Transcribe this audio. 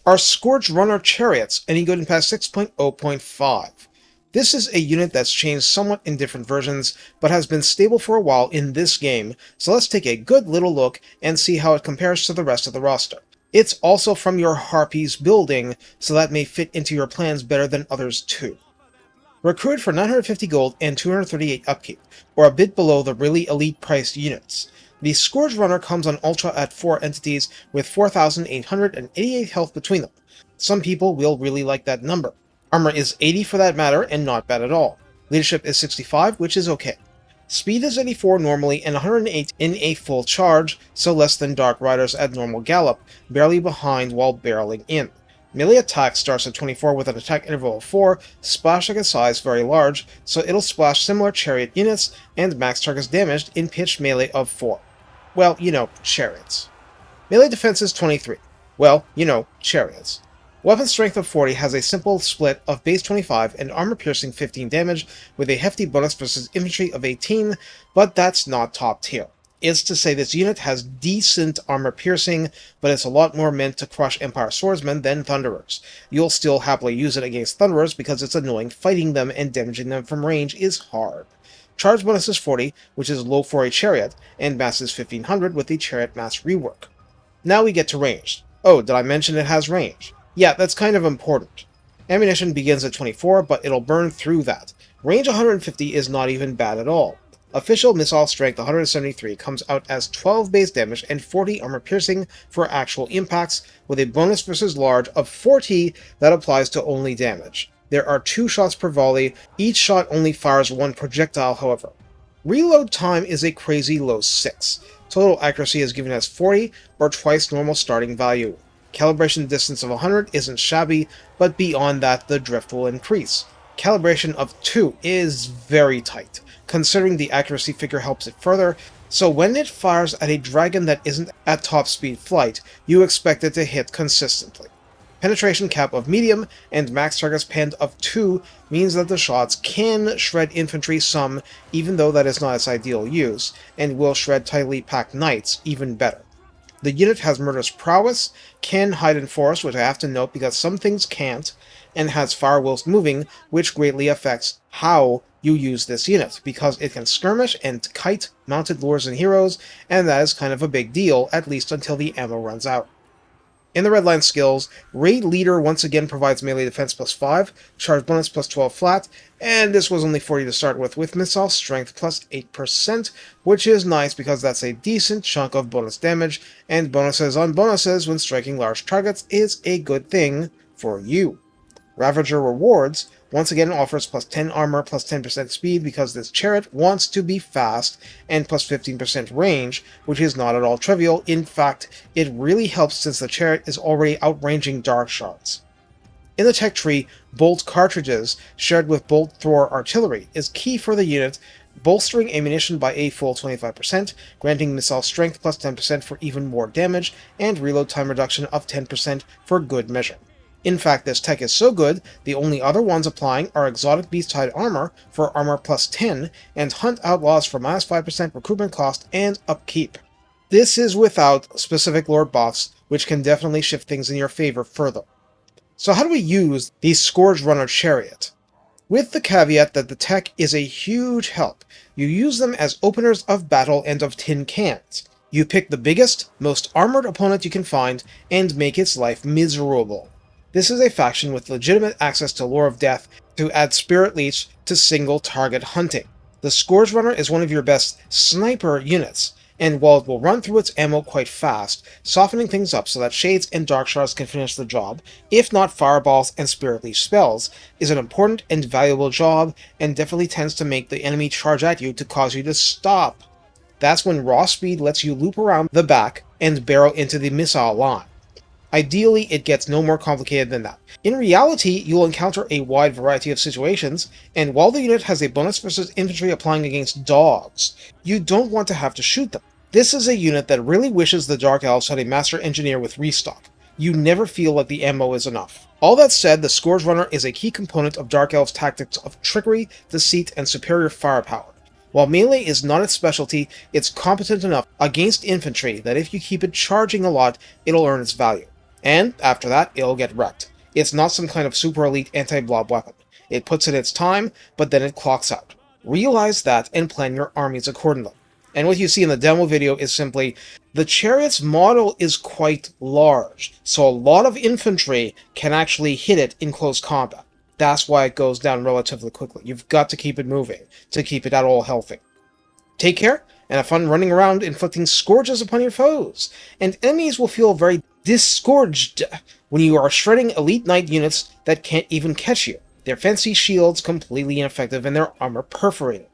are Scourgerunner Chariots, and you go to patch 6.0.5. This is a unit that's changed somewhat in different versions, but has been stable for a while in this game, so let's take a good little look and see how it compares to the rest of the roster. It's also from your Harpies building, so that may fit into your plans better than others too. Recruited for 950 gold and 238 upkeep, or a bit below the really elite priced units. The Scourgerunner comes on Ultra at 4 entities with 4,888 health between them. Some people will really like that number. Armor is 80 for that matter, and not bad at all. Leadership is 65, which is okay. Speed is 84 normally and 108 in a full charge, so less than Dark Riders at normal gallop, barely behind while barreling in. Melee attack starts at 24 with an attack interval of 4, splash target size very large, so it'll splash similar chariot units, and max targets damaged in pitched melee of 4. Well, chariots. Melee defense is 23. Well, chariots. Weapon strength of 40 has a simple split of base 25 and armor piercing 15 damage, with a hefty bonus versus infantry of 18, but that's not top tier. It's to say this unit has decent armor piercing, but it's a lot more meant to crush Empire Swordsmen than Thunderers. You'll still happily use it against Thunderers because it's annoying fighting them and damaging them from range is hard. Charge bonus is 40, which is low for a chariot, and mass is 1500 with the chariot mass rework. Now we get to ranged. Oh, did I mention it has range? Yeah, that's kind of important. Ammunition begins at 24, but it'll burn through that. Range 150 is not even bad at all. Official missile strength 173 comes out as 12 base damage and 40 armor piercing for actual impacts, with a bonus versus large of 40 that applies to only damage. There are 2 shots per volley, each shot only fires 1 projectile however. Reload time is a crazy low 6. Total accuracy is given as 40, or twice normal starting value. Calibration distance of 100 isn't shabby, but beyond that the drift will increase. Calibration of 2 is very tight, considering the accuracy figure helps it further, so when it fires at a dragon that isn't at top speed flight, you expect it to hit consistently. Penetration cap of medium and max targets penned of 2 means that the shots can shred infantry some, even though that is not its ideal use, and will shred tightly packed knights even better. The unit has murderous prowess, can hide in forest, which I have to note because some things can't, and has fire whilst moving, which greatly affects how you use this unit, because it can skirmish and kite mounted lures and heroes, and that is kind of a big deal, at least until the ammo runs out. In the Redline skills, Raid Leader once again provides melee defense plus 5, charge bonus plus 12 flat, and this was only 40 to start with missile strength plus 8%, which is nice because that's a decent chunk of bonus damage, and bonuses on bonuses when striking large targets is a good thing for you. Ravager Rewards once again offers plus 10 armor, plus 10% speed because this chariot wants to be fast, and plus 15% range, which is not at all trivial. In fact, it really helps since the chariot is already outranging dark shards. In the tech tree, bolt cartridges, shared with bolt thrower artillery, is key for the unit, bolstering ammunition by a full 25%, granting missile strength plus 10% for even more damage, and reload time reduction of 10% for good measure. In fact, this tech is so good, the only other ones applying are Exotic Beast-Hide Armor for armor plus 10, and Hunt Outlaws for minus 5% recruitment cost and upkeep. This is without specific lore buffs, which can definitely shift things in your favor further. So how do we use the Scourgerunner Chariot? With the caveat that the tech is a huge help, you use them as openers of battle and of tin cans. You pick the biggest, most armored opponent you can find, and make its life miserable. This is a faction with legitimate access to Lore of Death to add Spirit Leech to single target hunting. The Scourgerunner is one of your best sniper units, and while it will run through its ammo quite fast, softening things up so that Shades and Dark Shards can finish the job, if not Fireballs and Spirit Leech spells, is an important and valuable job, and definitely tends to make the enemy charge at you to cause you to stop. That's when raw speed lets you loop around the back and barrel into the missile line. Ideally, it gets no more complicated than that. In reality, you'll encounter a wide variety of situations, and while the unit has a bonus versus infantry applying against dogs, you don't want to have to shoot them. This is a unit that really wishes the Dark Elves had a Master Engineer with restock. You never feel like the ammo is enough. All that said, the Scourgerunner is a key component of Dark Elves' tactics of trickery, deceit, and superior firepower. While melee is not its specialty, it's competent enough against infantry that if you keep it charging a lot, it'll earn its value. And after that, it'll get wrecked. It's not some kind of super elite anti-blob weapon. It puts in its time, but then it clocks out. Realize that and plan your armies accordingly. And what you see in the demo video is simply, the Chariot's model is quite large, so a lot of infantry can actually hit it in close combat. That's why it goes down relatively quickly. You've got to keep it moving, to keep it at all healthy. Take care, and have fun running around inflicting scourges upon your foes, and enemies will feel very disgorged when you are shredding elite knight units that can't even catch you. Their fancy shields completely ineffective and their armor perforated.